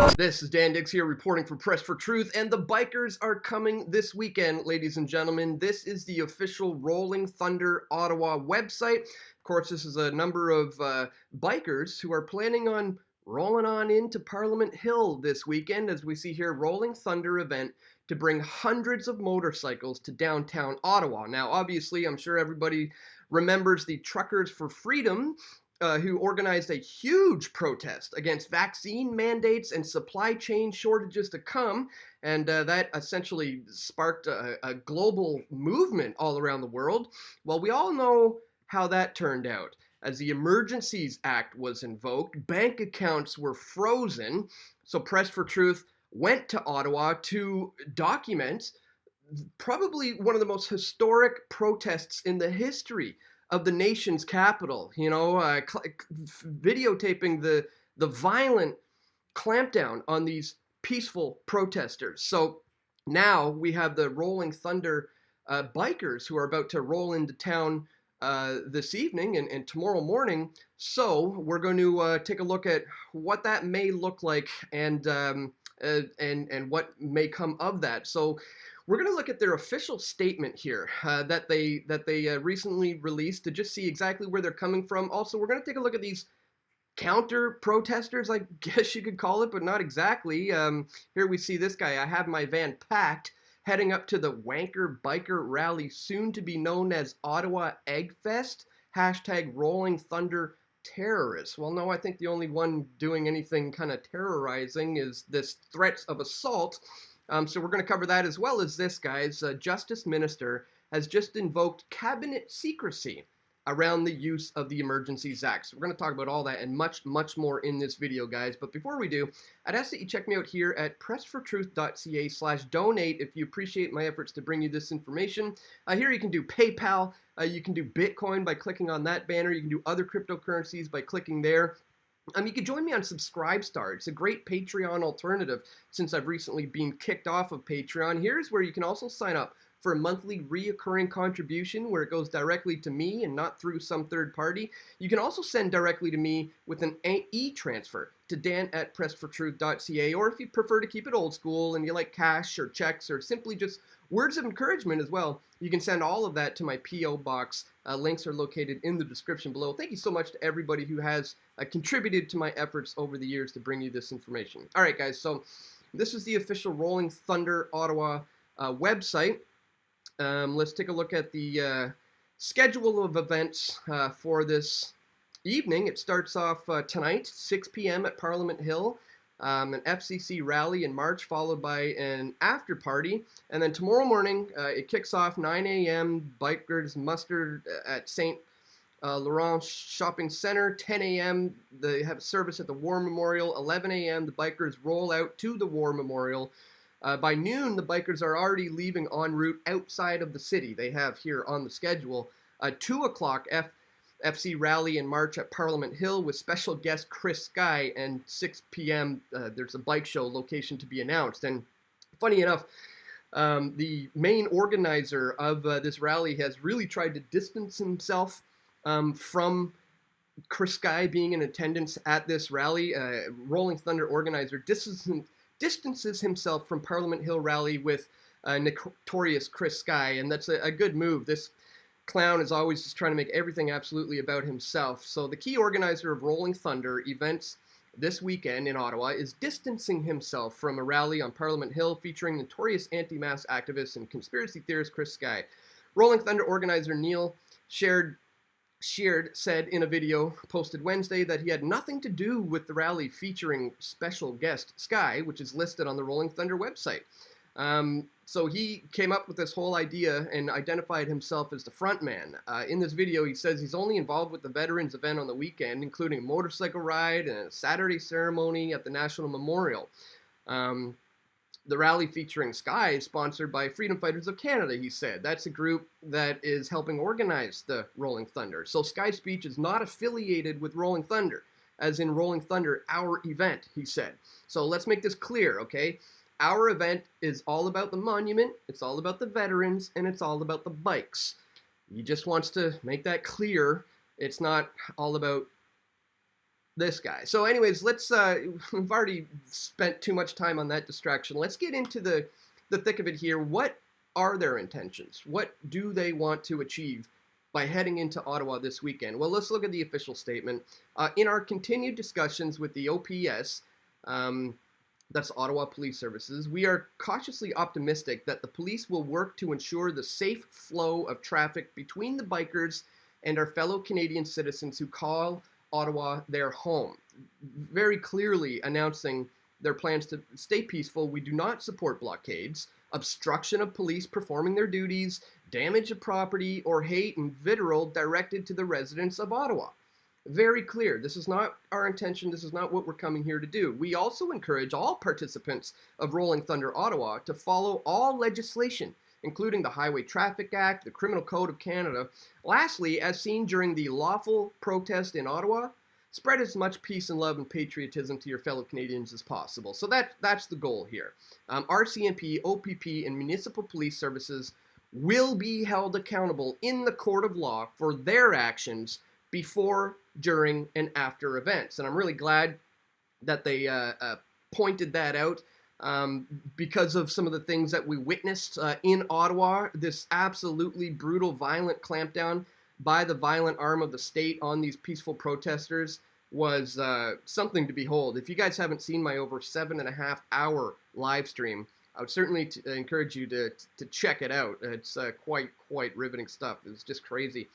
This is Dan Diggs here reporting for Press for Truth, and the bikers are coming this weekend, ladies and gentlemen. This is the official Rolling Thunder Ottawa website. Of course, this is a number of bikers who are planning on rolling on into Parliament Hill this weekend, as we see here, Rolling Thunder event to bring hundreds of motorcycles to downtown Ottawa. Now, obviously, I'm sure everybody remembers the Truckers for Freedom, who organized a huge protest against vaccine mandates and supply chain shortages to come, and that essentially sparked a global movement all around the world. Well, we all know how that turned out. As the Emergencies Act was invoked, bank accounts were frozen, so Press for Truth went to Ottawa to document probably one of the most historic protests in the history of the nation's capital, videotaping the violent clampdown on these peaceful protesters. So now we have the Rolling Thunder bikers who are about to roll into town this evening and tomorrow morning. So we're going to take a look at what that may look like and what may come of that. So we're going to look at their official statement here that they recently released to just see exactly where they're coming from. Also, we're going to take a look at these counter protesters, I guess you could call it, but not exactly. Here we see this guy. I have my van packed, heading up to the Wanker Biker Rally, soon to be known as Ottawa Eggfest. # Rolling Thunder terrorists. Well, no, I think the only one doing anything kind of terrorizing is this threats of assault. So we're going to cover that, as well as this, guys. Justice Minister has just invoked cabinet secrecy around the use of the Emergencies Act. So we're going to talk about all that and much, much more in this video, guys. But before we do, I'd ask that you check me out here at pressfortruth.ca/donate if you appreciate my efforts to bring you this information. Here you can do PayPal. You can do Bitcoin by clicking on that banner. You can do other cryptocurrencies by clicking there. You can join me on Subscribestar. It's a great Patreon alternative since I've recently been kicked off of Patreon. Here's where you can also sign up for a monthly reoccurring contribution where it goes directly to me and not through some third party. You can also send directly to me with an e-transfer to dan@pressfortruth.ca, or if you prefer to keep it old school and you like cash or checks or simply just words of encouragement as well, you can send all of that to my P.O. box. Links are located in the description below. Thank you so much to everybody who has contributed to my efforts over the years to bring you this information. All right, guys, so this is the official Rolling Thunder Ottawa website. Let's take a look at the schedule of events for this evening. It starts off tonight, 6 p.m. at Parliament Hill. An FCC rally in March, followed by an after party. And then tomorrow morning, it kicks off 9 a.m. Bikers mustered at St. Laurent Shopping Center. 10 a.m. they have a service at the War Memorial. 11 a.m. the bikers roll out to the War Memorial. By noon, the bikers are already leaving en route outside of the city. They have here on the schedule 2 o'clock FC rally in March at Parliament Hill with special guest Skye, and 6 p.m. There's a bike show location to be announced. And funny enough, the main organizer of this rally has really tried to distance himself from Skye being in attendance at this rally. Rolling Thunder organizer distances himself from Parliament Hill rally with notorious Skye, and that's a good move. This clown is always just trying to make everything absolutely about himself. So the key organizer of Rolling Thunder events this weekend in Ottawa is distancing himself from a rally on Parliament Hill featuring notorious anti-mask activist and conspiracy theorist Skye. Rolling Thunder organizer Neil Sheard said in a video posted Wednesday that he had nothing to do with the rally featuring special guest Skye, which is listed on the Rolling Thunder website. So he came up with this whole idea and identified himself as the front man. In this video, he says he's only involved with the veterans event on the weekend, including a motorcycle ride and a Saturday ceremony at the National Memorial. The rally featuring Skye is sponsored by Freedom Fighters of Canada, he said. That's a group that is helping organize the Rolling Thunder. So Skye's speech is not affiliated with Rolling Thunder, as in Rolling Thunder, our event, he said. So let's make this clear, okay? Our event is all about the monument, it's all about the veterans, and it's all about the bikes. He just wants to make that clear. It's not all about This guy. So anyways, let's, we've already spent too much time on that distraction. Let's get into the thick of it here. What are their intentions? What do they want to achieve by heading into Ottawa this weekend? Well, let's look at the official statement. In our continued discussions with the OPS, that's Ottawa Police Services, we are cautiously optimistic that the police will work to ensure the safe flow of traffic between the bikers and our fellow Canadian citizens who call Ottawa their home. Very clearly announcing their plans to stay peaceful. We do not support blockades, obstruction of police performing their duties, damage of property, or hate and vitriol directed to the residents of Ottawa. Very clear. This is not our intention. This is not what we're coming here to do. We also encourage all participants of Rolling Thunder Ottawa to follow all legislation, including the Highway Traffic Act, the Criminal Code of Canada. Lastly, as seen during the lawful protest in Ottawa, spread as much peace and love and patriotism to your fellow Canadians as possible. So that's the goal here. RCMP, OPP, and municipal police services will be held accountable in the court of law for their actions before, during, and after events. And I'm really glad that they pointed that out because of some of the things that we witnessed in Ottawa. This absolutely brutal, violent clampdown by the violent arm of the state on these peaceful protesters was something to behold. If you guys haven't seen my over 7.5-hour live stream, I would certainly encourage you to check it out. It's quite riveting stuff. It was just crazy.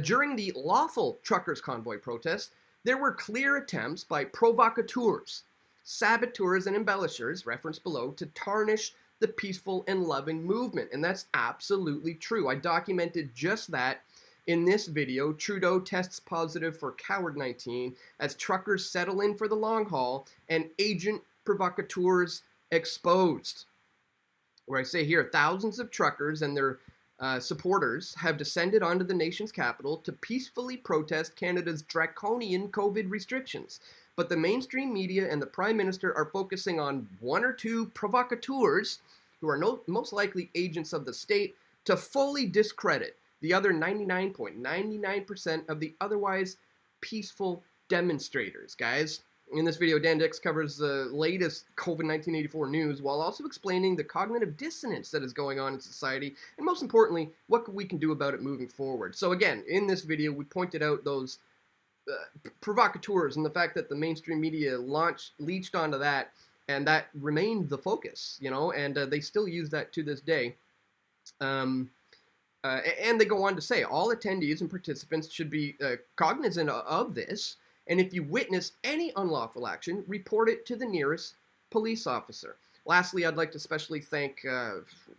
During the lawful truckers' convoy protest, there were clear attempts by provocateurs, saboteurs, and embellishers, referenced below, to tarnish the peaceful and loving movement. And that's absolutely true. I documented just that in this video. Trudeau tests positive for Coward-19 as truckers settle in for the long haul, and agent provocateurs exposed. Where I say here, thousands of truckers and their supporters have descended onto the nation's capital to peacefully protest Canada's draconian COVID restrictions. But the mainstream media and the Prime Minister are focusing on one or two provocateurs, who are most likely agents of the state, to fully discredit the other 99.99% of the otherwise peaceful demonstrators, guys. In this video, Dan Dix covers the latest COVID-19 84 news while also explaining the cognitive dissonance that is going on in society, and most importantly, what we can do about it moving forward. So again, in this video, we pointed out those provocateurs and the fact that the mainstream media leached onto that, and that remained the focus, you know, and they still use that to this day. And they go on to say, all attendees and participants should be cognizant of this, and if you witness any unlawful action, report it to the nearest police officer. Lastly, I'd like to especially thank,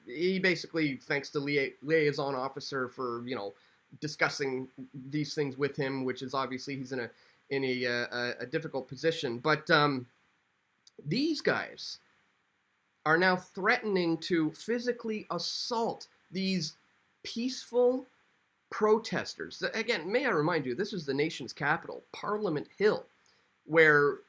he basically thanks the liaison officer for, you know, discussing these things with him, which is obviously he's in a difficult position. But these guys are now threatening to physically assault these peaceful protesters. Again, may I remind you, this is the nation's capital, Parliament Hill, where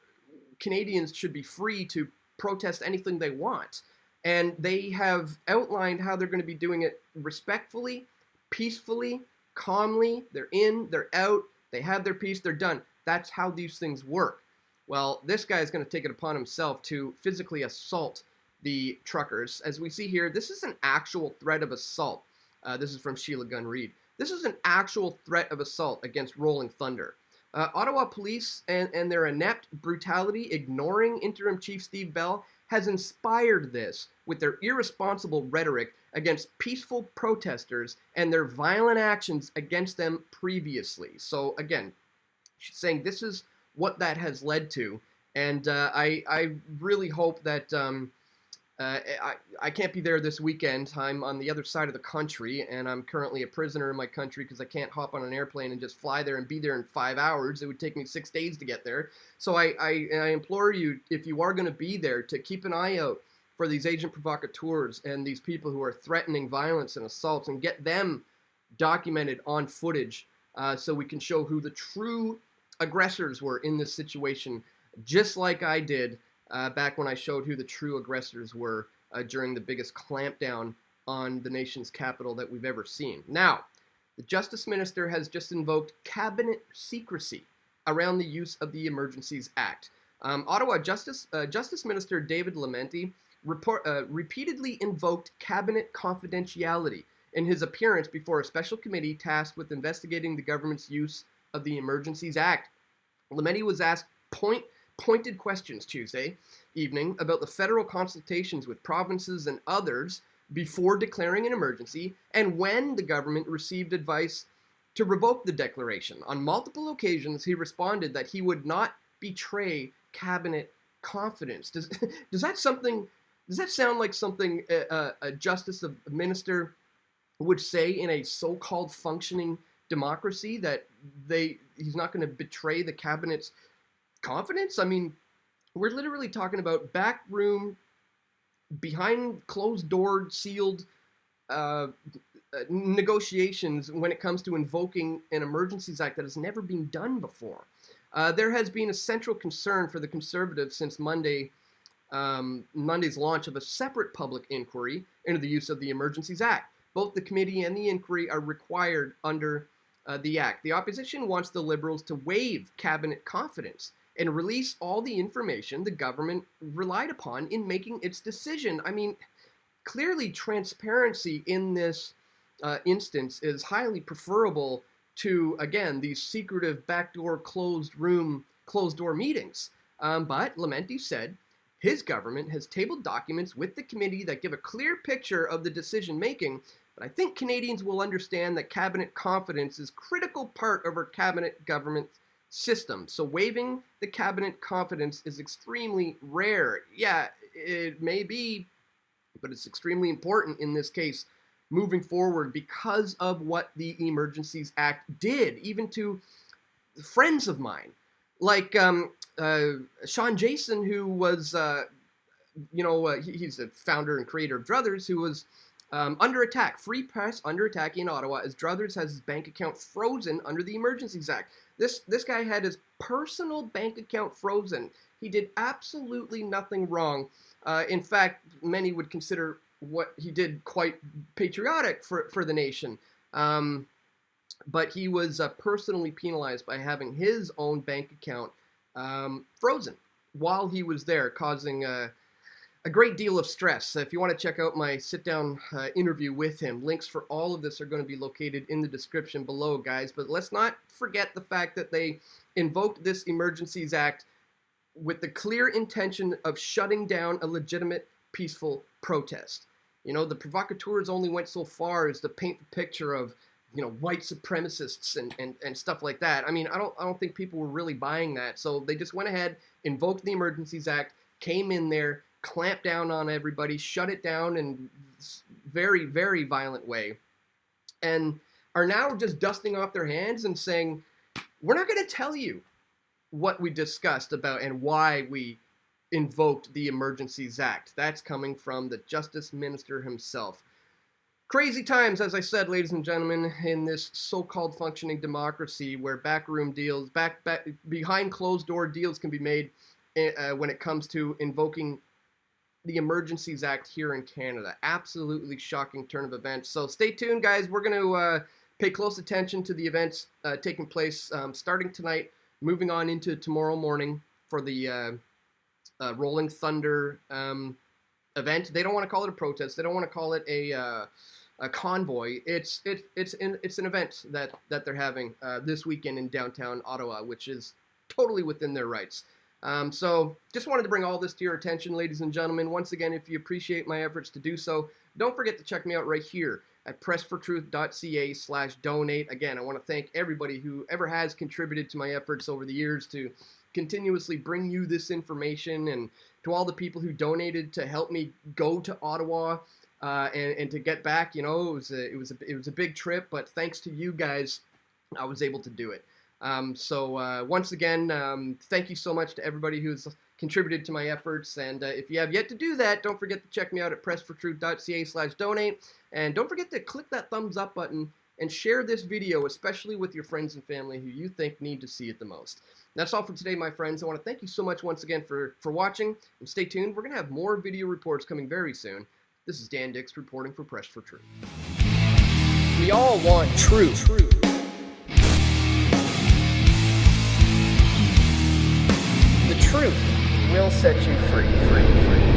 Canadians should be free to protest anything they want. And they have outlined how they're going to be doing it respectfully, peacefully, calmly. They're in, they're out, they have their peace, they're done. That's how these things work. Well, this guy is going to take it upon himself to physically assault the truckers. As we see here, this is an actual threat of assault. This is from Sheila Gunn Reid. This is an actual threat of assault against Rolling Thunder. Ottawa police and their inept brutality, ignoring Interim Chief Steve Bell, has inspired this with their irresponsible rhetoric against peaceful protesters and their violent actions against them previously. So again, she's saying this is what that has led to, and I really hope that I can't be there this weekend. I'm on the other side of the country, and I'm currently a prisoner in my country because I can't hop on an airplane and just fly there and be there in 5 hours. It would take me 6 days to get there. So I implore you, if you are going to be there, to keep an eye out for these agent provocateurs and these people who are threatening violence and assaults, and get them documented on footage so we can show who the true aggressors were in this situation, just like I did back when I showed who the true aggressors were during the biggest clampdown on the nation's capital that we've ever seen. Now, the Justice Minister has just invoked cabinet secrecy around the use of the Emergencies Act. Ottawa Justice Minister David Lametti repeatedly invoked cabinet confidentiality in his appearance before a special committee tasked with investigating the government's use of the Emergencies Act. Lametti was asked pointed questions Tuesday evening about the federal consultations with provinces and others before declaring an emergency and when the government received advice to revoke the declaration. On multiple occasions, he responded that he would not betray cabinet confidence. Does that sound like something a justice minister would say in a so-called functioning democracy, that he's not going to betray the cabinet's confidence? I mean, we're literally talking about backroom, behind closed door, sealed negotiations when it comes to invoking an Emergencies Act that has never been done before. There has been a central concern for the Conservatives since Monday's launch of a separate public inquiry into the use of the Emergencies Act. Both the committee and the inquiry are required under the Act. The opposition wants the Liberals to waive cabinet confidence and release all the information the government relied upon in making its decision. I mean, clearly transparency in this instance is highly preferable to, again, these secretive backdoor closed door meetings. But Lametti said his government has tabled documents with the committee that give a clear picture of the decision making. But I think Canadians will understand that cabinet confidence is a critical part of our cabinet government system. So waiving the cabinet confidence is extremely rare. Yeah, it may be, but it's extremely important in this case moving forward because of what the Emergencies Act did, even to friends of mine, like Sean Jason, who was, he's the founder and creator of Druthers, who was under attack, free press under attack in Ottawa, as Druthers has his bank account frozen under the Emergencies Act. This guy had his personal bank account frozen. He did absolutely nothing wrong. In fact, many would consider what he did quite patriotic for the nation. But he was personally penalized by having his own bank account frozen while he was there, causing a great deal of stress. If you want to check out my sit-down interview with him, links for all of this are going to be located in the description below, guys. But let's not forget the fact that they invoked this Emergencies Act with the clear intention of shutting down a legitimate, peaceful protest. You know, the provocateurs only went so far as to paint the picture of, white supremacists and stuff like that. I mean, I don't think people were really buying that. So they just went ahead, invoked the Emergencies Act, came in there, clamped down on everybody, shut it down in very, very violent way, and are now just dusting off their hands and saying, we're not going to tell you what we discussed about and why we invoked the Emergencies Act. That's coming from the Justice Minister himself. Crazy times, as I said, ladies and gentlemen, in this so-called functioning democracy where backroom deals, behind closed door deals can be made when it comes to invoking the Emergencies Act here in Canada. Absolutely shocking turn of events. So stay tuned, guys. We're going to pay close attention to the events taking place starting tonight, moving on into tomorrow morning for the Rolling Thunder event. They don't want to call it a protest. They don't want to call it a convoy. It's an event that they're having this weekend in downtown Ottawa, which is totally within their rights. So just wanted to bring all this to your attention, ladies and gentlemen. Once again, if you appreciate my efforts to do so, don't forget to check me out right here at pressfortruth.ca/donate. Again, I want to thank everybody who ever has contributed to my efforts over the years to continuously bring you this information, and to all the people who donated to help me go to Ottawa and to get back. It was a big trip, but thanks to you guys, I was able to do it. So once again, thank you so much to everybody who's contributed to my efforts. And if you have yet to do that, don't forget to check me out at pressfortruth.ca/donate. And don't forget to click that thumbs up button and share this video, especially with your friends and family who you think need to see it the most. That's all for today, my friends. I want to thank you so much once again for watching. And stay tuned. We're going to have more video reports coming very soon. This is Dan Dix reporting for Press for Truth. We all want truth. truth will set you free, free, free.